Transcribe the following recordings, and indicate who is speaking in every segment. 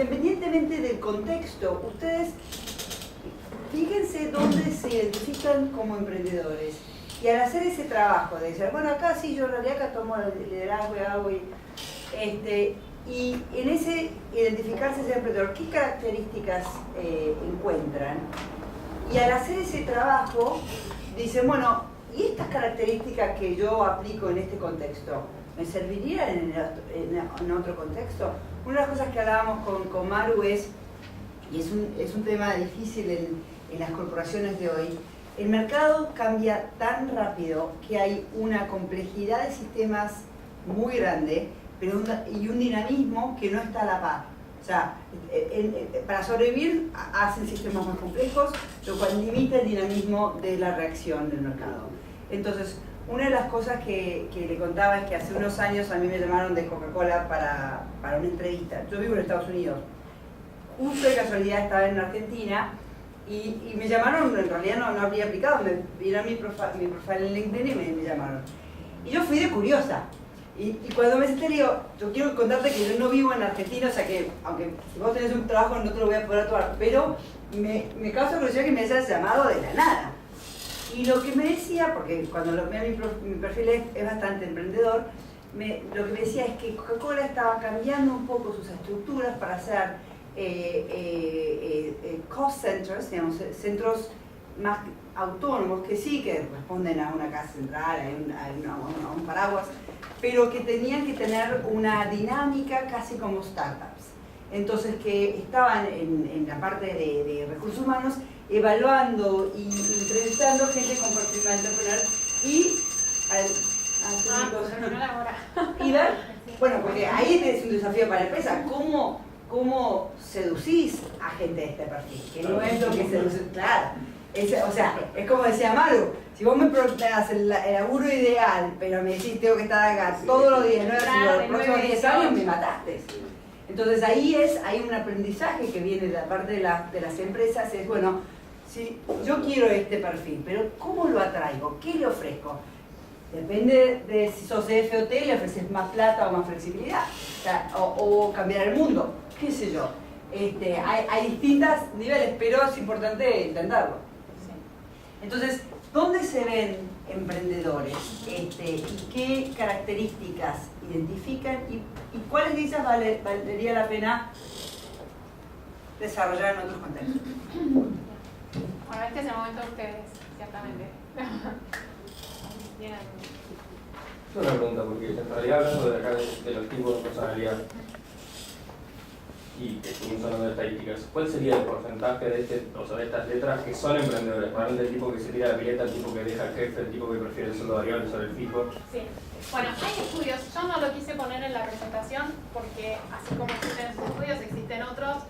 Speaker 1: independientemente del contexto, ustedes fíjense dónde se identifican como emprendedores. Y al hacer ese trabajo de decir, bueno, acá sí, yo en realidad acá tomo el liderazgo y hago y en ese identificarse ese emprendedor, ¿qué características encuentran? Y al hacer ese trabajo, dicen, bueno, ¿y estas características que yo aplico en este contexto, me servirían en otro contexto? Una de las cosas que hablábamos con Maru y es un tema difícil en las corporaciones de hoy, el mercado cambia tan rápido que hay una complejidad de sistemas muy grande y un dinamismo que no está a la par. O sea, para sobrevivir hacen sistemas más complejos, lo cual limita el dinamismo de la reacción del mercado. Entonces, una de las cosas que le contaba es que hace unos años a mí me llamaron de Coca-Cola para una entrevista. Yo vivo en Estados Unidos. Justo de casualidad estaba en Argentina y me llamaron, en realidad no habría aplicado, me vieron mi profile en LinkedIn y me llamaron. Y yo fui de curiosa. Y cuando me senté, digo, yo quiero contarte que yo no vivo en Argentina, o sea que, aunque si vos tenés un trabajo no te lo voy a poder actuar, pero me causa curiosidad que me hayas llamado de la nada. Y lo que me decía, porque cuando lo veo mi perfil es bastante emprendedor, lo que me decía es que Coca-Cola estaba cambiando un poco sus estructuras para hacer cost centers, digamos, centros más autónomos que sí, que responden a una casa central, a un paraguas, pero que tenían que tener una dinámica casi como startups. Entonces que estaban en la parte de recursos humanos evaluando y entrevistando gente con perfil de entrepreneur y ver, bueno, porque ahí es un desafío para la empresa, ¿cómo seducís a gente de este perfil? Que no es lo que seduce, claro. O sea, es como decía Maru, si vos me das el laburo ideal, pero me decís tengo que estar acá todos los días, los próximos 10 años, me mataste. Entonces ahí hay un aprendizaje que viene de la parte de las empresas, es bueno, si yo quiero este perfil, pero ¿cómo lo atraigo? ¿Qué le ofrezco? Depende de si sos FOT, le ofreces más plata o más flexibilidad, o cambiar el mundo, qué sé yo. Hay distintos niveles, pero es importante intentarlo. Entonces, ¿dónde se ven emprendedores? ¿Y qué características identifican? ¿Y cuáles de ellas valdría la pena desarrollar en otros contextos?
Speaker 2: Bueno, este es el momento de ustedes, ciertamente.
Speaker 3: Es una pregunta, porque en realidad hablando de acá de los tipos de personalidad y que estuvimos hablando de estadísticas, ¿cuál sería el porcentaje de estas letras que son emprendedores? Realmente el tipo que se tira la pileta, el tipo que deja el jefe, el tipo que prefiere el sueldo variable sobre el fijo.
Speaker 2: Sí. Bueno, hay estudios, yo no lo quise poner en la presentación porque así como existen esos estudios, existen otros.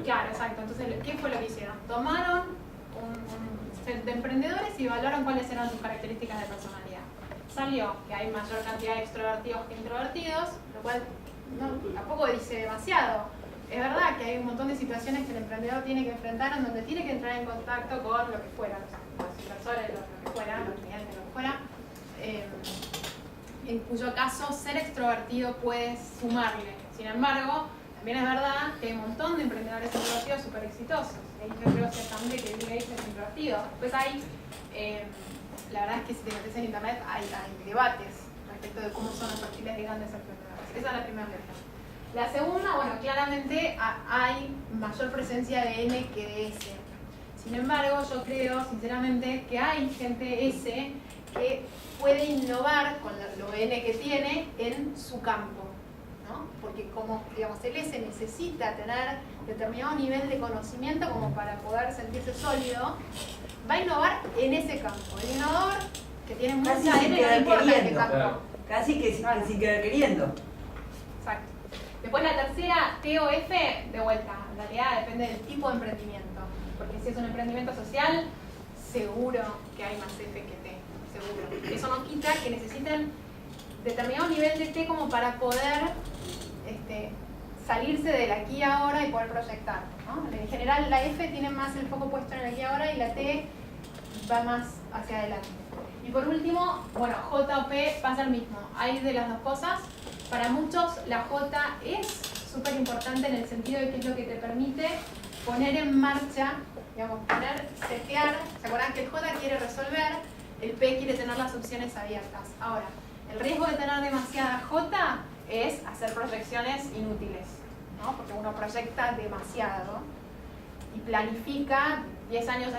Speaker 2: Claro, exacto. Entonces, ¿qué fue lo que hicieron? Tomaron un set de emprendedores y evaluaron cuáles eran sus características de personalidad. Salió que hay mayor cantidad de extrovertidos que introvertidos, lo cual tampoco dice demasiado. Es verdad que hay un montón de situaciones que el emprendedor tiene que enfrentar en donde tiene que entrar en contacto con lo que fuera, los inversores, lo que fuera, los clientes, lo que fuera, en cuyo caso ser extrovertido puede sumarle. Sin embargo, también es verdad que hay un montón de emprendedores introvertidos súper exitosos. Yo creo ciertamente que Bill Gates es introvertido. Después hay, la verdad es que si te metes en internet hay debates respecto de cómo son los perfiles de grandes emprendedores. Esa es la primera cuestión. La segunda, bueno, claramente hay mayor presencia de N que de S. Sin embargo, yo creo sinceramente que hay gente S que puede innovar con lo N que tiene en su campo, ¿no? Porque como digamos, el S necesita tener determinado nivel de conocimiento como para poder sentirse sólido, va a innovar en ese campo. El innovador que tiene mucha N no importa en qué campo.
Speaker 3: Claro.
Speaker 1: Casi que sin querer queriendo.
Speaker 2: Exacto. Después la tercera, T o F, de vuelta, en realidad depende del tipo de emprendimiento. Porque si es un emprendimiento social, seguro que hay más F que T, seguro. Eso no quita que necesiten determinado nivel de T como para poder salirse del aquí y ahora y poder proyectar, ¿no? En general la F tiene más el foco puesto en el aquí y ahora y la T va más hacia adelante. Y por último, bueno, J o P pasa lo mismo. Hay de las dos cosas. Para muchos la J es súper importante en el sentido de que es lo que te permite poner en marcha, digamos, setear. ¿Se acuerdan que el J quiere resolver, el P quiere tener las opciones abiertas? Ahora, el riesgo de tener demasiada J es hacer proyecciones inútiles, ¿no? Porque uno proyecta demasiado y planifica 10 años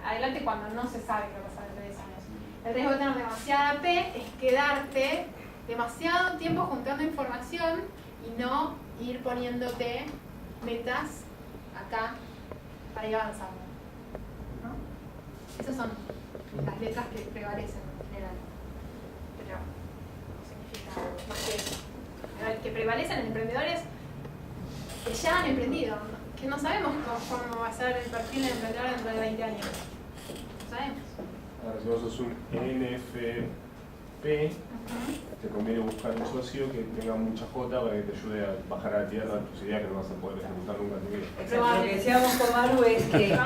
Speaker 2: adelante cuando no se sabe qué va a pasar dentro de 10 años. El riesgo de tener demasiada P es quedarte demasiado tiempo juntando información y no ir poniéndote metas acá para ir avanzando, ¿no? Esas son las letras que prevalecen en general, pero no significa más que eso. El que prevalecen en emprendedores que ya han emprendido, que no sabemos cómo va a ser el perfil del emprendedor dentro de 20 años. No sabemos.
Speaker 4: Ahora, si vos sos un NFP, te conviene buscar un socio que tenga mucha J para que te ayude a bajar a la tierra tus ideas que no vas a poder ejecutar nunca en tu vida.
Speaker 1: Exacto. Lo que decíamos con Maru es que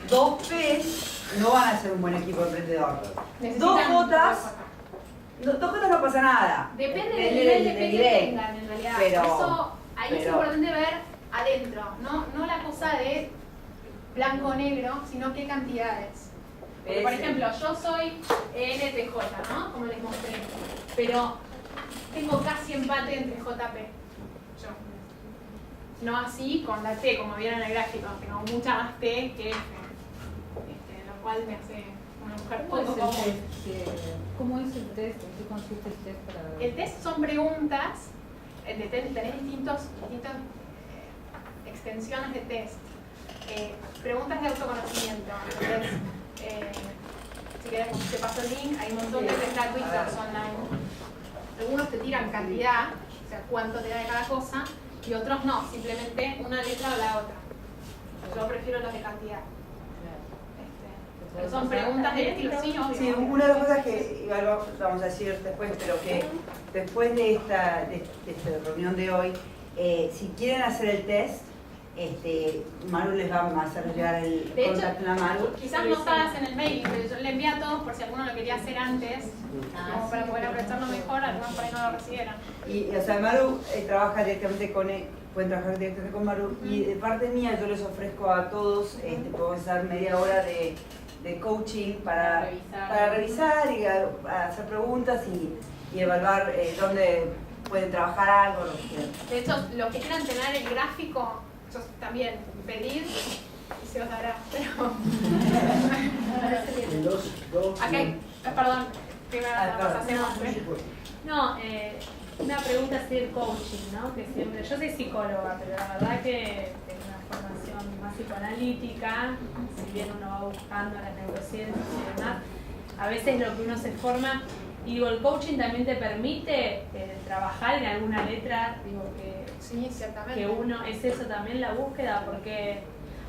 Speaker 1: dos P's no van a ser un buen equipo emprendedor. Dos J's. Dos J's no pasa nada.
Speaker 2: Depende del nivel de P que tengan, en realidad. Por eso es importante ver adentro, no la cosa de blanco o negro, sino qué cantidades. Porque, por ejemplo, yo soy NTJ, ¿no? Como les mostré, pero tengo casi empate entre JP. Yo. No así con la T, como vieron en el gráfico, tengo mucha más T que F. Lo cual me hace una mujer poco común.
Speaker 5: ¿Cómo es el test? ¿En qué consiste el test para ver?
Speaker 2: El test son preguntas, tenés distintas extensiones de test. Preguntas de autoconocimiento. Entonces, si querés, te paso el link, hay un montón de test gratuitos online. Algunos te tiran cantidad, o sea, cuánto te da de cada cosa, y otros no, simplemente una letra o la otra. Yo prefiero los de cantidad. Pero son preguntas del estilo, sí, obvio.
Speaker 1: Sí, una de las cosas que igual vamos a decir después, pero que después de esta reunión de hoy, si quieren hacer el test, Maru les va a hacer llegar el contacto a Maru.
Speaker 2: Quizás no estabas en el mail, pero yo le envié a todos por si alguno lo quería hacer antes, como para poder aprovecharlo mejor, algunos por ahí no lo recibieron.
Speaker 1: Y, o sea, Maru trabaja directamente con él, pueden trabajar directamente con Maru, y de parte mía yo les ofrezco a todos, podemos dar media hora de coaching para revisar y hacer preguntas y evaluar dónde pueden trabajar algo, lo que quieran.
Speaker 2: De hecho, los que quieran tener el gráfico, también pedid y se os dará, pero... Okay. Perdón, primero nos hacemos...
Speaker 5: No, una pregunta así del coaching, ¿no? Que siempre, yo soy psicóloga, pero la verdad que tengo una formación más psicoanalítica, si bien uno va buscando las neurociencias y demás, a veces lo que uno se forma, y digo, el coaching también te permite trabajar en alguna letra, digo que
Speaker 2: sí, ciertamente.
Speaker 5: Que uno, es eso también la búsqueda, porque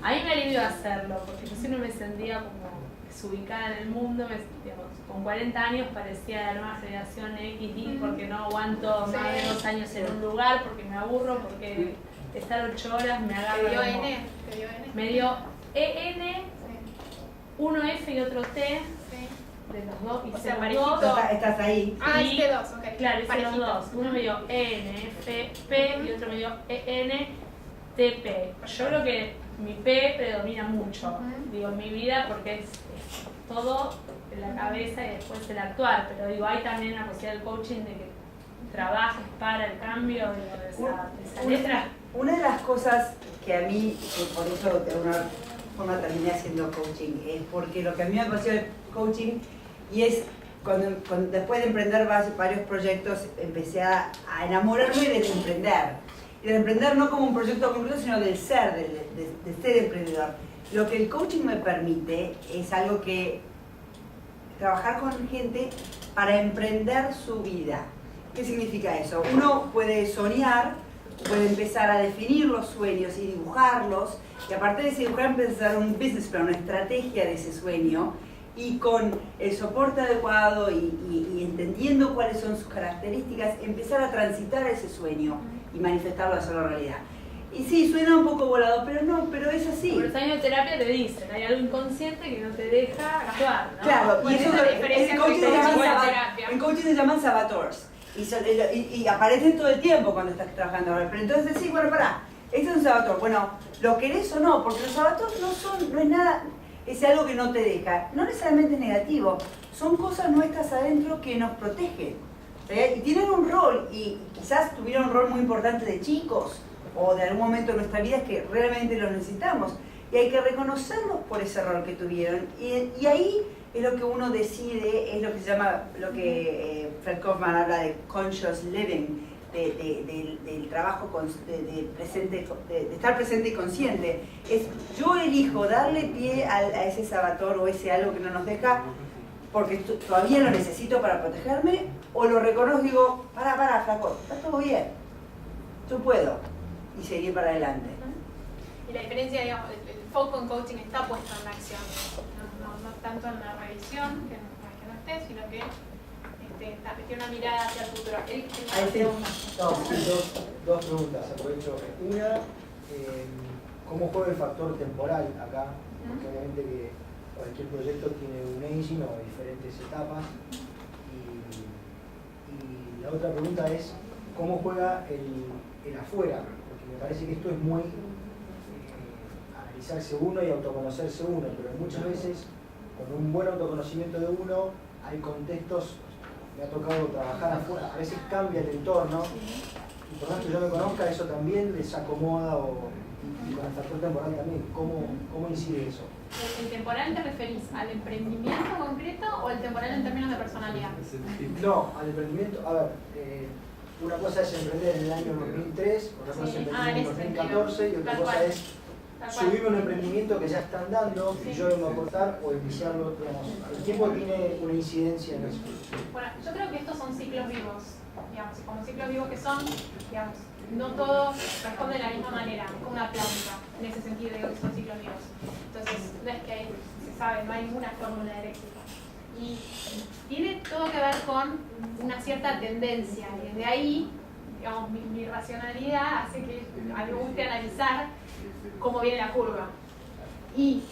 Speaker 5: a mí me alivió hacerlo, porque yo siempre me sentía como desubicada en el mundo, digamos, con 40 años parecía la nueva generación XD, porque no aguanto más de 2 años en un lugar, porque me aburro, porque estar 8 horas me agarra.
Speaker 2: ¿Te dio
Speaker 5: como,
Speaker 2: N?
Speaker 5: Me dio EN, uno F y otro T. De los dos, y
Speaker 2: o sea,
Speaker 5: los dos.
Speaker 1: Estás ahí.
Speaker 2: Ah, hice dos, ok.
Speaker 5: Claro, hice los dos. Uno me dio NFP y otro me dio ENTP. Yo creo que mi P predomina mucho, digo, en mi vida, porque es todo en la cabeza y después el actuar. Pero digo, hay también la posibilidad del coaching de que trabajes para el cambio de esa letra.
Speaker 1: Una de las cosas que a mí, por eso de alguna forma terminé haciendo coaching, es porque lo que a mí me apasiona el coaching, y es cuando después de emprender varios proyectos, empecé a enamorarme del emprender. Y del emprender no como un proyecto concreto, sino del ser, de ser emprendedor. Lo que el coaching me permite es algo que trabajar con gente para emprender su vida. ¿Qué significa eso? Uno puede soñar, puede empezar a definir los sueños y dibujarlos, y aparte de ese dibujar empezar un business plan, una estrategia de ese sueño, y con el soporte adecuado y entendiendo cuáles son sus características, empezar a transitar ese sueño y manifestarlo, hacerlo realidad. Y sí, suena un poco volado, pero es así.
Speaker 5: Por los años de terapia te dicen, hay algo inconsciente que no te deja actuar, ¿no?
Speaker 1: Claro, y eso
Speaker 2: es la diferencia
Speaker 1: en coaching
Speaker 2: con
Speaker 1: se llaman
Speaker 2: terapia.
Speaker 1: en coaching se llaman sabateurs. y aparecen todo el tiempo cuando estás trabajando ahora. Pero entonces decís, bueno, pará, este es un sabator. Bueno, ¿lo querés o no? Porque los sabators no es nada, es algo que no te deja. No necesariamente es negativo, son cosas nuestras adentro que nos protegen. Y tienen un rol, y quizás tuvieron un rol muy importante de chicos, o de algún momento de nuestra vida que realmente los necesitamos. Y hay que reconocerlos por ese rol que tuvieron. Y ahí es lo que uno decide, es lo que se llama, lo que Fred Kaufman habla de conscious living, del trabajo de estar presente y consciente. Es yo elijo darle pie a ese sabator o ese algo que no nos deja porque todavía lo necesito para protegerme, o lo reconozco y digo, para, flaco, está todo bien, yo puedo, y seguir para adelante.
Speaker 2: Y la diferencia, digamos, el foco en coaching está puesto en la acción, no tanto en la revisión, que no esté, sino que tiene una mirada hacia el futuro.
Speaker 1: Ahí sí.
Speaker 6: Dos preguntas, aprovecho. Una, ¿cómo juega el factor temporal acá? Porque obviamente que cualquier proyecto tiene un aging o diferentes etapas. Y la otra pregunta es, ¿cómo juega el afuera? Porque me parece que esto es muy analizarse uno y autoconocerse uno, pero muchas veces con un buen autoconocimiento de uno hay contextos, me ha tocado trabajar afuera, a veces cambia el entorno y por más que yo me conozca eso también les acomoda y con el factor temporal también, ¿cómo incide eso?
Speaker 2: ¿El temporal te referís al emprendimiento concreto o el temporal en términos de personalidad?
Speaker 6: No, al emprendimiento, a ver, una cosa es emprender en el año 2003, otra cosa es emprender en el 2014 y otra cosa es subirme un emprendimiento que ya están dando y yo vengo a aportar o iniciarlo, digamos. El tiempo tiene una incidencia en eso.
Speaker 2: Bueno, yo creo que estos son ciclos vivos, digamos, como ciclos vivos que son, digamos, no todos responden de la misma manera, como una planta, en ese sentido digo que son ciclos vivos. Entonces, no es que se sabe, no hay ninguna fórmula del éxito. Y tiene todo que ver con una cierta tendencia, y desde ahí, digamos, mi racionalidad hace que a mí me guste analizar cómo viene la curva. Y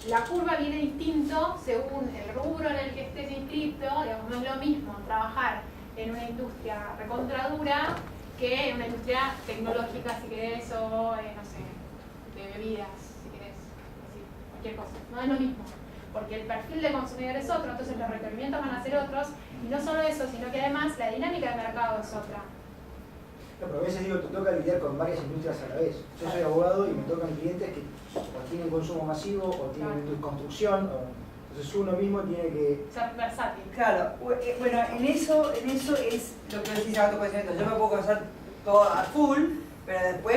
Speaker 2: la curva viene distinto según el rubro en el que estés inscrito, digamos, no es lo mismo trabajar en una industria recontradura que en una industria tecnológica, si querés, o, no sé, de bebidas, si querés, así, cualquier cosa. No es lo mismo, porque el perfil del consumidor es otro, entonces los requerimientos van a ser otros, y no solo eso, sino que además la dinámica del mercado es otra.
Speaker 6: No, pero a veces digo, te toca lidiar con varias industrias a la vez. Yo soy abogado y me tocan clientes que o tienen consumo masivo o tienen construcción, entonces uno mismo tiene que
Speaker 2: ser versátil.
Speaker 1: Claro, bueno, en eso es lo que decís de autoconocimiento. Yo me puedo conocer todo a full, pero después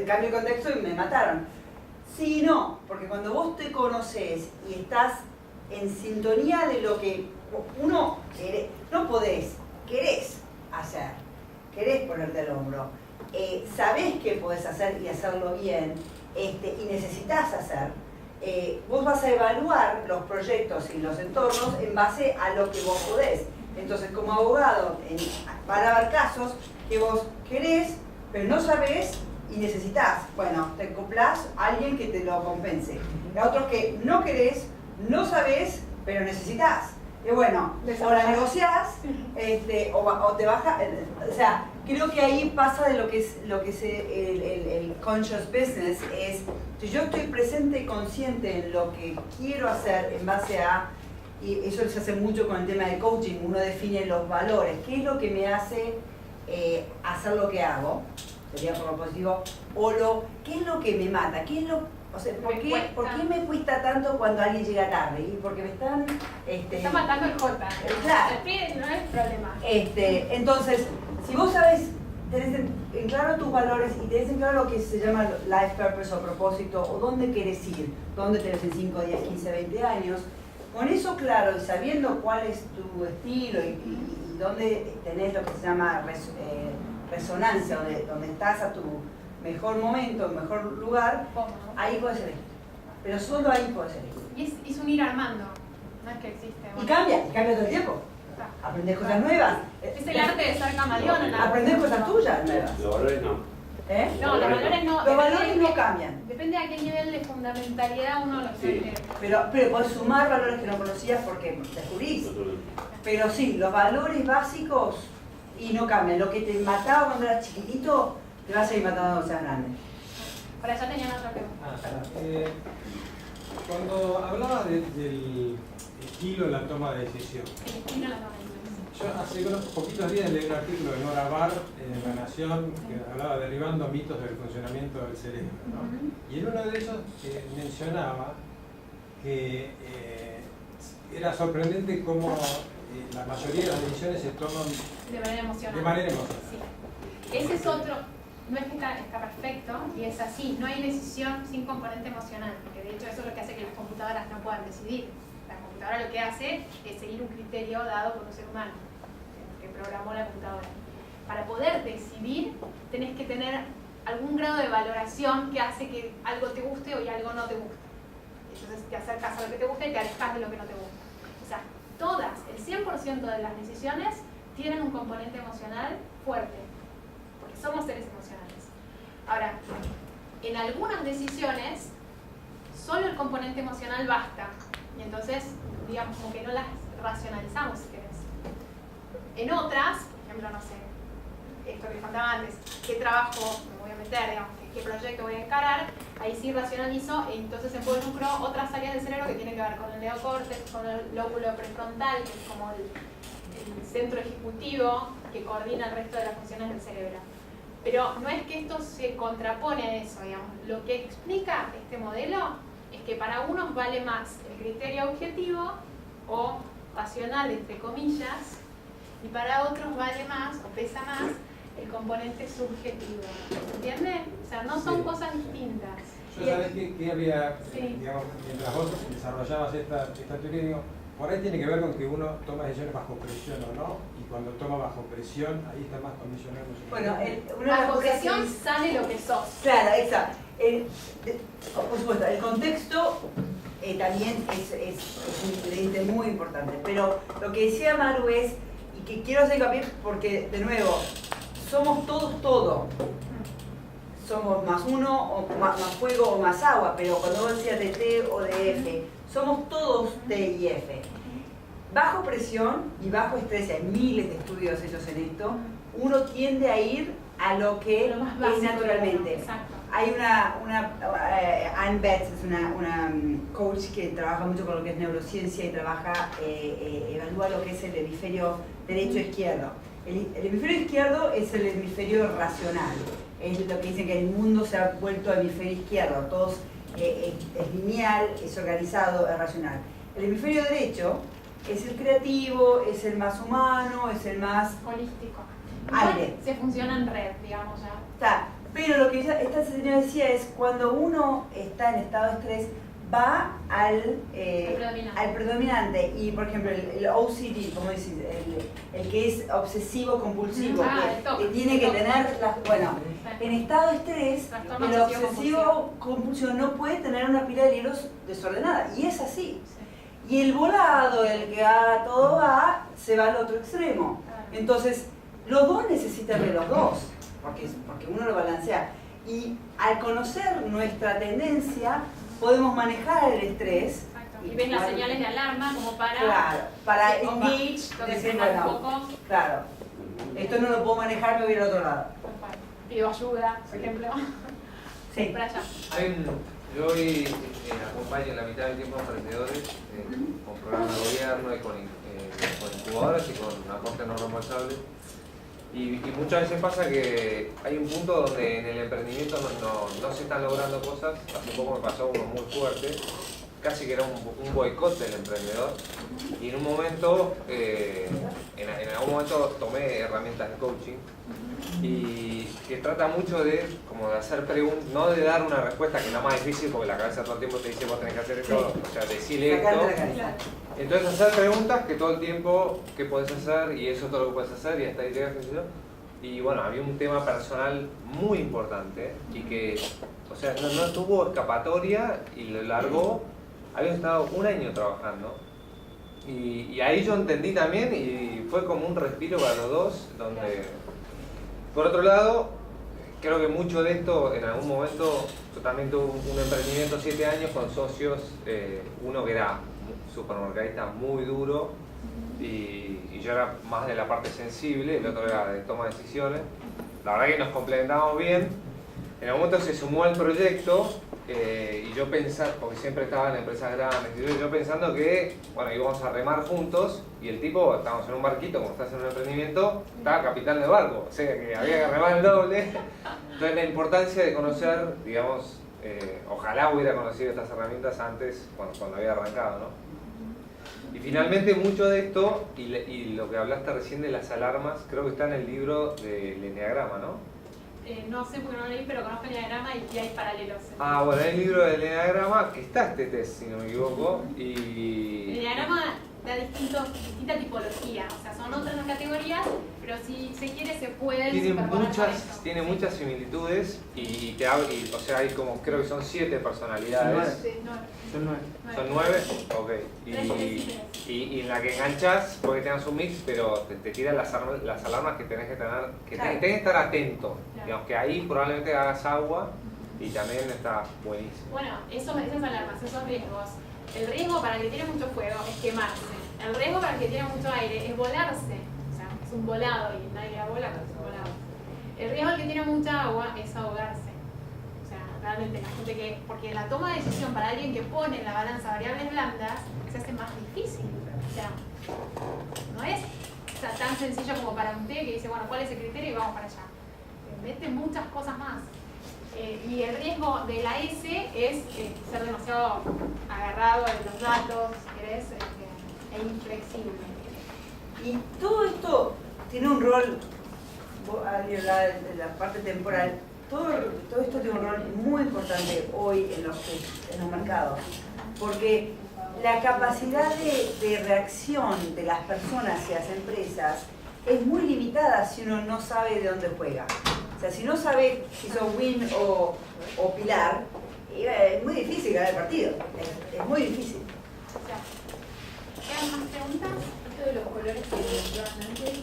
Speaker 1: cambio el contexto y me mataron. Sí y no, porque cuando vos te conoces y estás en sintonía de lo que uno quiere, no podés, querés hacer, querés ponerte al hombro, sabés que podés hacer y hacerlo bien, y necesitas hacer, vos vas a evaluar los proyectos y los entornos en base a lo que vos podés. Entonces, como abogado, van a haber casos que vos querés, pero no sabés y necesitas. Bueno, te acoplás a alguien que te lo compense. Y a otros que no querés, no sabés, pero necesitas. Y bueno, o la negociás, o te baja. O sea, creo que ahí pasa de lo que es el conscious business, es si yo estoy presente y consciente en lo que quiero hacer en base a, y eso se hace mucho con el tema del coaching, uno define los valores, qué es lo que me hace hacer lo que hago, sería por lo positivo, o qué es lo que me mata, qué es lo. O sea, ¿por qué me cuesta tanto cuando alguien llega tarde? Y porque me están...
Speaker 2: Me está matando el J.
Speaker 1: Claro.
Speaker 2: El pie no es problema.
Speaker 1: Entonces, si vos sabes, tenés en claro tus valores y tenés en claro lo que se llama life purpose o propósito, o dónde querés ir, dónde tenés en 5, 10, 15, 20 años, con eso claro y sabiendo cuál es tu estilo y dónde tenés lo que se llama resonancia, donde estás a tu mejor momento, mejor lugar, ahí puedes elegir. Pero solo ahí puedes elegir.
Speaker 2: Y es un ir armando, no es que existe.
Speaker 1: Bueno. Y cambia todo el tiempo. Aprender cosas nuevas.
Speaker 2: Es el arte de ser camaleón.
Speaker 1: Aprender cosas tuyas nuevas.
Speaker 3: Los valores no.
Speaker 2: No, los valores no.
Speaker 1: Los valores no cambian.
Speaker 2: Depende a qué nivel de fundamentalidad uno los tiene.
Speaker 1: Pero podés sumar valores que no conocías porque descubrís. Pero sí, los valores básicos y no cambian. Lo que te mataba cuando eras chiquitito, te va a seguir matando cuando seas grande.
Speaker 2: Por allá tenían otra pregunta.
Speaker 7: Cuando hablaba del estilo en la toma de decisión,
Speaker 2: El estilo la toma de decisión.
Speaker 7: yo hace unos poquitos días leí un artículo de Nora Barr en La Nación que hablaba derribando mitos del funcionamiento del cerebro, ¿no? Y en uno de ellos mencionaba que era sorprendente cómo la mayoría de las decisiones se toman
Speaker 2: De manera emocional.
Speaker 7: de manera emocional.
Speaker 2: Sí. Ese es otro, no es que está perfecto, y es así, no hay decisión sin componente emocional, porque de hecho eso es lo que hace que las computadoras no puedan decidir. La computadora lo que hace es seguir un criterio dado por un ser humano, que programó la computadora. Para poder decidir, tenés que tener algún grado de valoración que hace que algo te guste y algo no te guste. Entonces te acercas a lo que te gusta y te alejas de lo que no te gusta. O sea, todas, el 100% de las decisiones tienen un componente emocional fuerte, porque somos seres emocionales. Ahora, en algunas decisiones, solo el componente emocional basta, y entonces, digamos, como que no las racionalizamos, si querés. En otras, por ejemplo, no sé, esto que contaba antes, qué trabajo me voy a meter, digamos, qué proyecto voy a encarar, ahí sí racionalizo, y entonces involucro otras áreas del cerebro que tienen que ver con el neocórtex, con el lóbulo prefrontal, que es como el centro ejecutivo que coordina el resto de las funciones del cerebro. Pero no es que esto se contrapone a eso, digamos. Lo que explica este modelo es que para unos vale más el criterio objetivo o racional, entre comillas, y para otros vale más o pesa más el componente subjetivo. ¿Entiende? O sea, no son cosas distintas.
Speaker 7: Yo sabés que había,
Speaker 2: Sí.
Speaker 7: digamos, mientras vos desarrollabas esta teoría, digo, por ahí tiene que ver con que uno toma decisiones bajo presión o no, y cuando toma bajo presión, ahí está más condicionado.
Speaker 1: Bueno, una de las
Speaker 2: Bajo
Speaker 1: cosas
Speaker 2: presión
Speaker 1: que-
Speaker 2: sale lo que sos.
Speaker 1: Claro, exacto. Por supuesto, el contexto también es un ingrediente muy importante. Pero lo que decía Maru es, y que quiero hacer hincapié porque, de nuevo, somos todos todo. Somos más uno, o más fuego o más agua, pero cuando vos decías de T o de F, somos todos T y F. Bajo presión y bajo estrés, hay miles de estudios hechos en esto, uno tiende a ir a lo que
Speaker 2: Lo más
Speaker 1: es
Speaker 2: básico,
Speaker 1: naturalmente.
Speaker 2: exacto.
Speaker 1: Hay Anne Betts, es una coach que trabaja mucho con lo que es neurociencia y trabaja, evalúa lo que es el hemisferio derecho e izquierdo. El hemisferio izquierdo es el hemisferio racional. Es lo que dicen que el mundo se ha vuelto hemisferio izquierdo. Todos es lineal, es organizado, es racional. El hemisferio derecho es el creativo, es el más humano, es el más
Speaker 2: Holístico.
Speaker 1: aire.
Speaker 2: Igual se funciona en red, digamos ya.
Speaker 1: Está. Pero lo que esta señora decía es cuando uno está en estado de estrés va al predominante. Y por ejemplo el OCD, como decís, el que es obsesivo compulsivo, que tiene que tener bueno, en estado de estrés
Speaker 2: Trastorno
Speaker 1: el
Speaker 2: obsesivo
Speaker 1: obsesivo compulsivo no puede tener una pila de libros desordenada, y es así. Y el volado, el que todo va, se va al otro extremo. Entonces los dos necesitan de los dos, porque uno lo balancea. Y al conocer nuestra tendencia, podemos manejar el estrés.
Speaker 2: Exacto. Y ves las señales de alarma como para...
Speaker 1: Claro, para
Speaker 2: Sí, opa,
Speaker 1: engage,
Speaker 2: tengo que
Speaker 1: decir,
Speaker 2: frenar un
Speaker 1: bueno,
Speaker 2: poco.
Speaker 1: claro, esto no lo puedo manejar, me voy al otro lado.
Speaker 2: Pido ayuda, por ejemplo.
Speaker 1: Sí.
Speaker 2: Por allá.
Speaker 8: Yo hoy acompaño en la mitad del tiempo a emprendedores con programas de gobierno y con incubadoras y con aportes no reembolsables. Y muchas veces pasa que hay un punto donde en el emprendimiento no se están logrando cosas. Hace poco me pasó uno muy fuerte, casi que era un boicot del emprendedor. Y en un momento, en algún momento tomé herramientas de coaching y que trata mucho de hacer preguntas, no de dar una respuesta que es la más difícil porque la cabeza todo el tiempo te dice vos tenés que hacer esto, o sea, decirle esto. Entonces hacer preguntas que todo el tiempo que podés hacer y eso es todo lo que puedes hacer y hasta ahí llegas, qué sé yo. Y bueno, había un tema personal muy importante y que, o sea, no tuvo escapatoria y lo largó. Habíamos estado un año trabajando y ahí yo entendí también y fue como un respiro para los dos, donde por otro lado, creo que mucho de esto en algún momento, yo también tuve un emprendimiento 7 años con socios, uno que era supermercadista muy duro y yo era más de la parte sensible, el otro era de toma de decisiones. La verdad que nos complementábamos bien. En algún momento se sumó al proyecto y yo pensaba, porque siempre estaba en empresas grandes, y yo pensando que, bueno, íbamos a remar juntos y el tipo, estábamos en un barquito, como estás en un emprendimiento, estaba capitán de barco, o sea que había que remar el doble. Entonces la importancia de conocer, digamos, ojalá hubiera conocido estas herramientas antes, cuando había arrancado, ¿no? Y finalmente mucho de esto, y lo que hablaste recién de las alarmas, creo que está en el libro del Enneagrama, ¿no?
Speaker 2: No sé porque no lo leí, pero conozco el Enneagrama y hay paralelos.
Speaker 8: Ah, bueno, en el libro del Enneagrama, que está este test, si no me equivoco,
Speaker 2: El
Speaker 8: y...
Speaker 2: Enneagrama da distinta tipología, o sea, son otras las categorías, pero si se quiere se pueden superponer con esto.
Speaker 8: Tiene muchas similitudes y te habla, o sea, hay como, creo que son 7 personalidades.
Speaker 2: Sí, no.
Speaker 6: Son 9.
Speaker 8: ¿Son 9? Ok. Y en la que enganchas, puede que tengas un mix, pero te tiran las alarmas que tenés que tener, que tenés que estar atento.
Speaker 2: Claro.
Speaker 8: Digamos que ahí probablemente hagas agua y también está buenísimo.
Speaker 2: Bueno, esas alarmas, esos riesgos. El riesgo para el que tiene mucho fuego es quemarse. El riesgo para el que tiene mucho aire es volarse. O sea, es un volado y nadie la vola, pero es un volado. El riesgo al que tiene mucha agua es ahogarse. O sea, realmente la gente que... Porque la toma de decisión para alguien que pone en la balanza variables blandas se hace más difícil. O sea, no es tan sencillo como para un té que dice, bueno, ¿cuál es el criterio? Y vamos para allá. Mete muchas cosas más. Y el riesgo de la S es ser demasiado agarrado en los datos, ¿querés? E inflexible.
Speaker 1: Y todo esto tiene un rol, la parte temporal, todo esto tiene un rol muy importante hoy en los mercados, porque la capacidad de reacción de las personas y las empresas es muy limitada si uno no sabe de dónde juega. O sea, si no sabe si son Win o Pilar, es muy difícil ganar el partido. Es muy difícil.
Speaker 2: ¿Quedan más preguntas?
Speaker 9: Esto de los colores que mencionaban antes,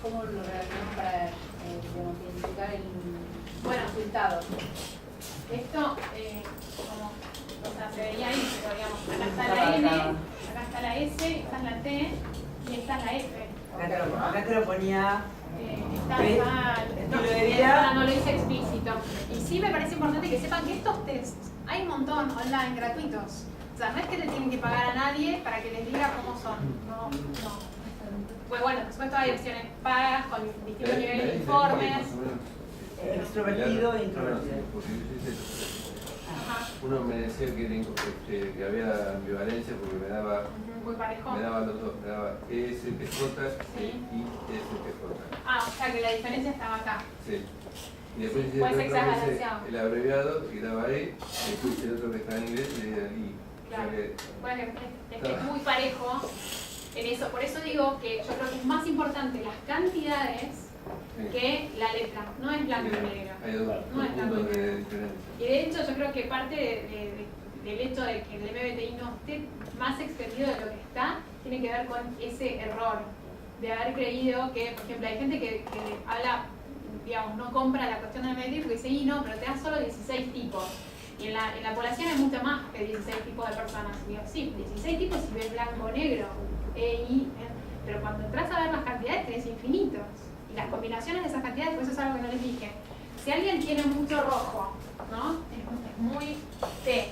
Speaker 9: ¿cómo lo relacionamos para identificar el resultado?
Speaker 2: Esto, o sea, se vería ahí, pero digamos, acá está la N, acá está la S, esta es la T y esta es la F.
Speaker 1: Acá te lo ponía.
Speaker 2: No lo hice explícito. Y sí me parece importante que sepan que estos tests hay un montón online gratuitos. O sea, no es que le tienen que pagar a nadie para que les diga cómo son. No. Pues bueno, por supuesto hay opciones pagas con distintos niveles de informes.
Speaker 1: Extrovertido e introvertido.
Speaker 10: Uno me decía que había ambivalencia porque me daba
Speaker 2: muy parejo.
Speaker 10: Me daba los dos, me daba ESPJ y ESPJ.
Speaker 2: Ah, o sea que la diferencia estaba acá.
Speaker 10: Sí. Y después hice el abreviado y daba E, después el otro que está en inglés y era I.
Speaker 2: Claro.
Speaker 10: O sea
Speaker 2: bueno, es muy parejo en eso. Por eso digo que yo creo que es más importante las cantidades que la letra. No es blanco y negro.
Speaker 10: Hay dos puntos de diferencia.
Speaker 2: Y de hecho yo creo que parte del hecho de que el MBTI no esté más extendido de lo que está, tiene que ver con ese error de haber creído que, por ejemplo, hay gente que habla, digamos, no compra la cuestión del MBTI porque dice, y no, pero te dan solo 16 tipos. Y en la población hay mucho más que 16 tipos de personas. Y digo, sí, 16 tipos si ves blanco o negro. Pero cuando entras a ver las cantidades tenés infinitos. Y las combinaciones de esas cantidades, pues eso es algo que no les dije. Si alguien tiene mucho rojo, ¿no? Es muy T,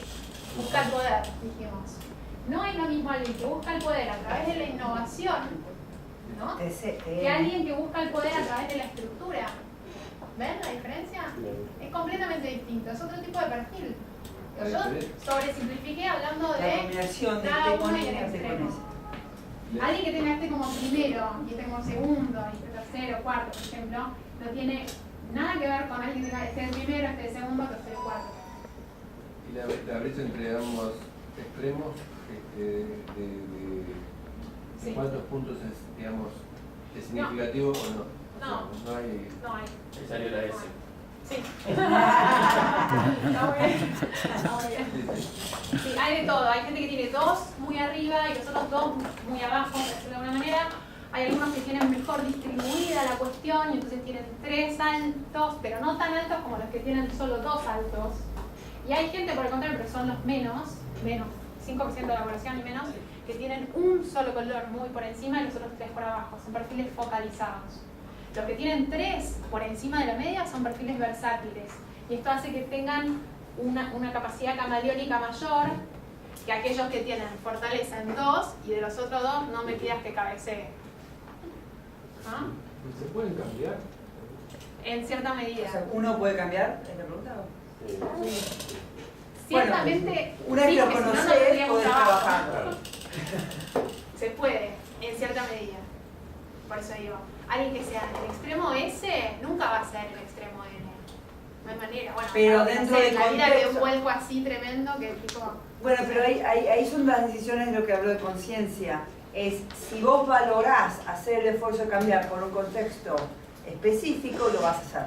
Speaker 2: busca el poder, dijimos. No es lo mismo alguien que busca el poder a través de la innovación, ¿no? Que alguien que busca el poder a través de la estructura. ¿Ven la diferencia? Es completamente distinto, es otro tipo de perfil. Yo sobresimplifiqué hablando de
Speaker 1: la combinación de
Speaker 2: cada
Speaker 1: T con
Speaker 2: uno y el
Speaker 1: N,
Speaker 2: extremo. Alguien que tenga este como primero y este como segundo y este tercero, cuarto, por ejemplo, no tiene nada que ver con alguien que tenga este de primero, este de segundo, este de cuarto.
Speaker 10: Y la brecha entre ambos extremos,
Speaker 2: Sí.
Speaker 10: ¿cuántos puntos es, digamos, es significativo o no?
Speaker 2: No hay.
Speaker 3: Ahí salió la S.
Speaker 2: Sí. Está muy bien. Sí, hay de todo. Hay gente que tiene 2 muy arriba y los otros 2 muy abajo, por decirlo de alguna manera. Hay algunos que tienen mejor distribuida la cuestión y entonces tienen 3 altos, pero no tan altos como los que tienen solo 2 altos. Y hay gente, por el contrario, pero son los menos 5% de la población y menos, que tienen un solo color muy por encima y los otros 3 por abajo. Son perfiles focalizados. Los que tienen 3 por encima de la media son perfiles versátiles. Y esto hace que tengan una capacidad camaleónica mayor que aquellos que tienen fortaleza en 2 y de los otros 2 no me pidas que cabecee. ¿Ah?
Speaker 7: ¿Se pueden cambiar?
Speaker 2: En cierta
Speaker 1: O
Speaker 2: medida.
Speaker 1: sea, ¿uno puede cambiar? ¿Es la pregunta?
Speaker 2: Ciertamente,
Speaker 1: una vez
Speaker 2: sí,
Speaker 1: que lo
Speaker 2: porque si no, no
Speaker 1: conocés,
Speaker 2: tendríamos
Speaker 1: podés
Speaker 2: trabajo.
Speaker 1: trabajar.
Speaker 2: Se puede, en cierta medida. Por eso digo, alguien que sea el extremo S nunca va a ser el extremo N. No hay manera. Bueno,
Speaker 1: Pero
Speaker 2: algo que
Speaker 1: dentro
Speaker 2: no sé,
Speaker 1: del
Speaker 2: la vida de un
Speaker 1: contexto.
Speaker 2: vuelco así tremendo que tipo.
Speaker 1: Bueno, pero ahí son las decisiones de lo que habló de conciencia. Es si vos valorás hacer el esfuerzo de cambiar por un contexto específico, lo vas a hacer.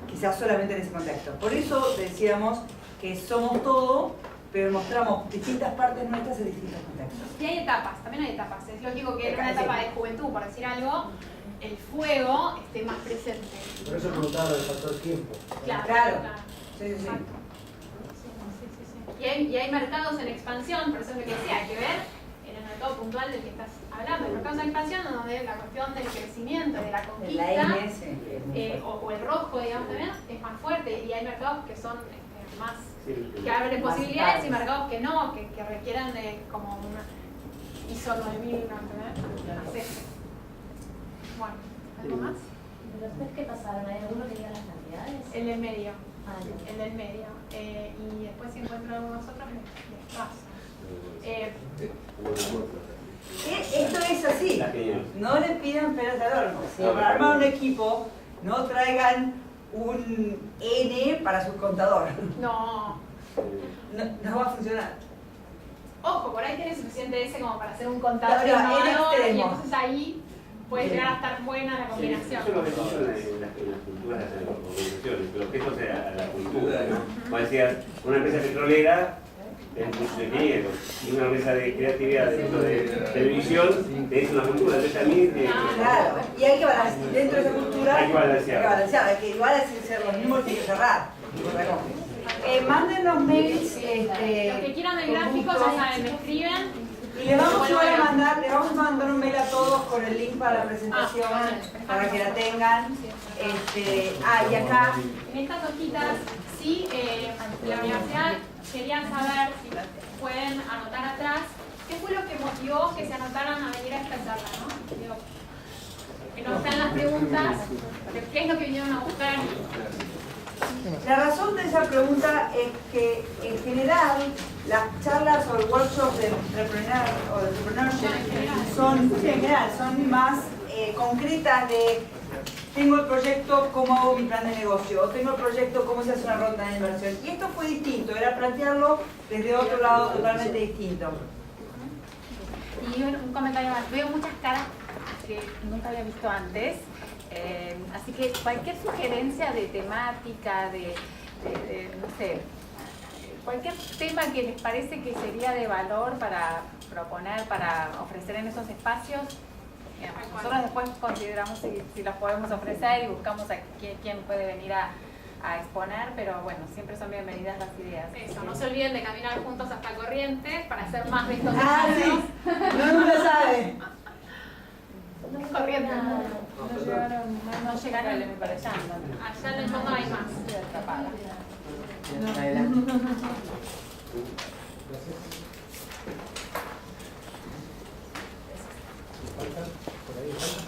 Speaker 1: Quizás solamente en ese contexto. Por eso decíamos que somos todo, pero mostramos distintas partes nuestras en distintos contextos.
Speaker 2: Y hay etapas, también hay etapas. Es lógico que en una etapa de juventud, por decir algo, el fuego esté más presente.
Speaker 6: Por eso preguntaba del factor tiempo.
Speaker 1: Claro. Sí, sí, sí.
Speaker 2: Exacto. Y hay mercados en expansión, por eso es lo que decía, hay que ver en el mercado puntual del que estás hablando. Hay mercados en expansión donde la cuestión del crecimiento, de la conquista, o el rojo, digamos, también, es más fuerte. Y hay mercados que son más, que abren posibilidades y mercados que no, que requieran de como una ISO 9000, ¿no? Acceso. Bueno, ¿algo más?
Speaker 11: ¿De los test que pasaron, hay alguno que diga las cantidades?
Speaker 2: El del medio.
Speaker 11: Ah, no.
Speaker 2: El del medio. Y después si encuentro algunos otros, les paso.
Speaker 1: Esto es así. No le pidan peras al horno. Si para armar un equipo, no traigan un N para su contador.
Speaker 2: No.
Speaker 1: No va a funcionar.
Speaker 2: Ojo, por ahí tiene suficiente S como para hacer un contador
Speaker 1: Claro,
Speaker 2: innovador,
Speaker 1: en
Speaker 2: y
Speaker 1: extremo.
Speaker 2: entonces ahí puede llegar a estar buena la combinación.
Speaker 12: Eso lo que dicho en las culturas de las organizaciones, pero objetos a la cultura, ¿no? Como decía, una empresa petrolera es un curso de ingenieros, y una empresa de creatividad dentro de televisión es una cultura. Entonces a mí
Speaker 1: Claro, y hay que balancear, dentro de esa cultura
Speaker 12: hay que balancear.
Speaker 1: Hay que igual ser los mismos, tiene que cerrar. Mándenos mails.
Speaker 2: Los que quieran el gráfico, ya saben, me escriben.
Speaker 1: Y les vamos a mandar un mail a todos con el link para la presentación, para que la tengan. Y acá.
Speaker 2: En estas hojitas, sí, la universidad quería saber si pueden anotar atrás qué fue lo que motivó que se anotaran a venir a esta charla, ¿no? Digo, que no sean las preguntas, de qué es lo que vinieron a buscar.
Speaker 1: La razón de esa pregunta es que en general las charlas o workshops de entrepreneurship son más concretas de tengo el proyecto, cómo hago mi plan de negocio, o tengo el proyecto, cómo se hace una ronda de inversión. Y esto fue distinto, era plantearlo desde otro lado totalmente distinto.
Speaker 13: Y un comentario más, veo muchas caras que nunca había visto antes. Así que cualquier sugerencia de temática, no sé, cualquier tema que les parece que sería de valor para proponer, para ofrecer en esos espacios, nosotros después consideramos si los podemos ofrecer y buscamos a quién puede venir a exponer, pero bueno, siempre son bienvenidas las ideas.
Speaker 2: Eso, no se olviden de caminar juntos hasta Corrientes para hacer más de estos
Speaker 1: espacios. Sí. No, nunca sabe.
Speaker 2: Corrientes.
Speaker 13: No llegaron para allá.
Speaker 2: Allá en el fondo hay más.
Speaker 6: Por ahí.